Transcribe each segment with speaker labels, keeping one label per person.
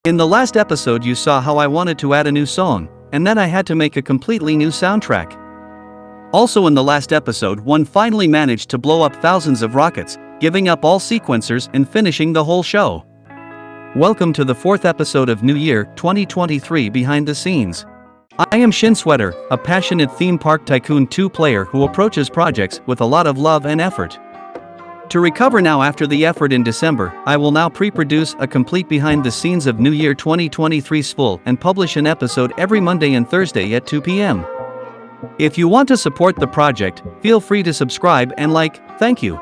Speaker 1: In the last episode you saw how I wanted to add a new song, and then I had to make a completely new soundtrack. Also in the last episode one finally managed to blow up thousands of rockets, giving up all sequencers and finishing the whole show. Welcome to the 4th episode of New Year 2023 Behind the Scenes. I am ShinSweter, a passionate Theme Park Tycoon 2 player who approaches projects with a lot of love and effort. To recover now after the effort in December, I will now pre-produce a complete behind the scenes of New Year 2023 Sveoul and publish an episode every Monday and Thursday at 2 p.m. If you want to support the project, feel free to subscribe and like. Thank you.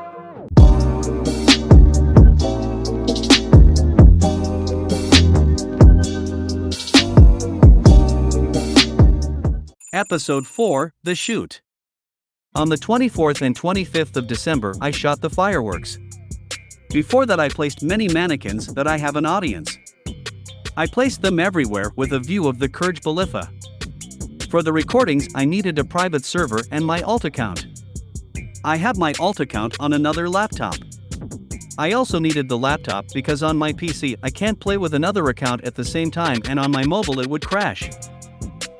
Speaker 1: Episode 4, The Shoot. On the 24th and 25th of December I shot the fireworks. Before that I placed many mannequins that I have an audience. I placed them everywhere with a view of the 𝐼𝐸𝐵𝐻. For the recordings I needed a private server and my alt account. I have my alt account on another laptop. I also needed the laptop because on my PC I can't play with another account at the same time and on my mobile it would crash.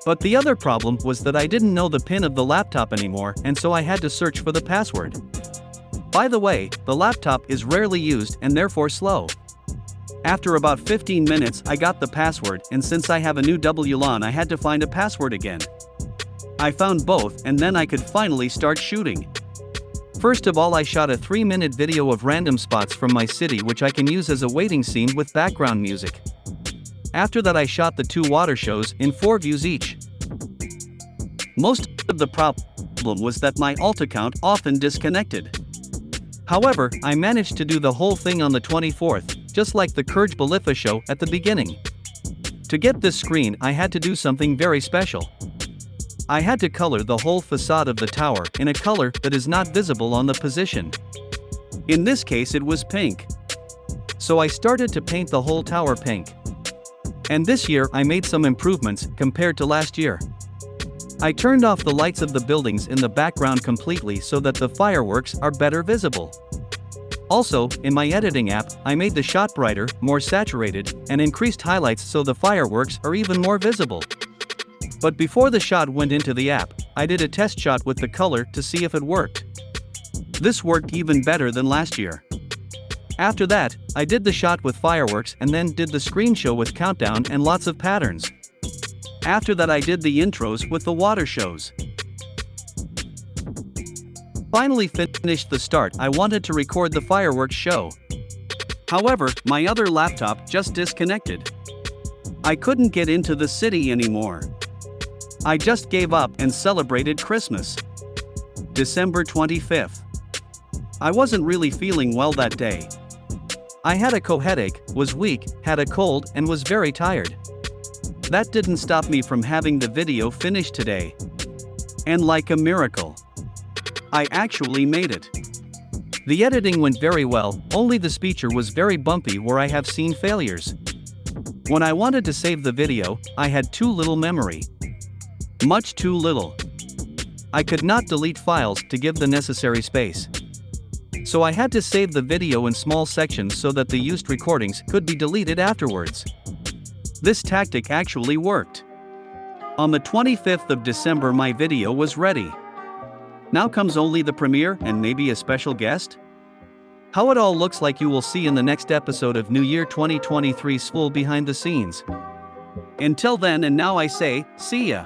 Speaker 1: But the other problem was that I didn't know the PIN of the laptop anymore and so I had to search for the password. By the way, the laptop is rarely used and therefore slow. After about 15 minutes I got the password and since I have a new WLAN I had to find a password again. I found both and then I could finally start shooting. First of all I shot a 3-minute video of random spots from my city which I can use as a waiting scene with background music. After that I shot the 2 water shows in 4 views each. Most of the problem was that my alt account often disconnected. However, I managed to do the whole thing on the 24th, just like the �ْ𝐤𝐵𝐻 show at the beginning. To get this screen I had to do something very special. I had to color the whole facade of the tower in a color that is not visible on the position. In this case it was pink. So I started to paint the whole tower pink. And this year I made some improvements compared to last year. I turned off the lights of the buildings in the background completely so that the fireworks are better visible. Also, in my editing app, I made the shot brighter, more saturated, and increased highlights so the fireworks are even more visible. But before the shot went into the app, I did a test shot with the color to see if it worked. This worked even better than last year. After that, I did the shot with fireworks and then did the screen show with countdown and lots of patterns. After that I did the intros with the water shows. Finally finished the start I wanted to record the fireworks show. However, my other laptop just disconnected. I couldn't get into the city anymore. I just gave up and celebrated Christmas. December 25th. I wasn't really feeling well that day. I had a headache, was weak, had a cold and was very tired. That didn't stop me from having the video finished today. And like a miracle, I actually made it. The editing went very well, only the speecher was very bumpy where I have seen failures. When I wanted to save the video, I had too little memory. Much too little. I could not delete files to give the necessary space. So I had to save the video in small sections so that the used recordings could be deleted afterwards. This tactic actually worked. On the 25th of December my video was ready. Now comes only the premiere and maybe a special guest? How it all looks like you will see in the next episode of New Year 2023 Sveoul Behind the Scenes. Until then and now I say, see ya.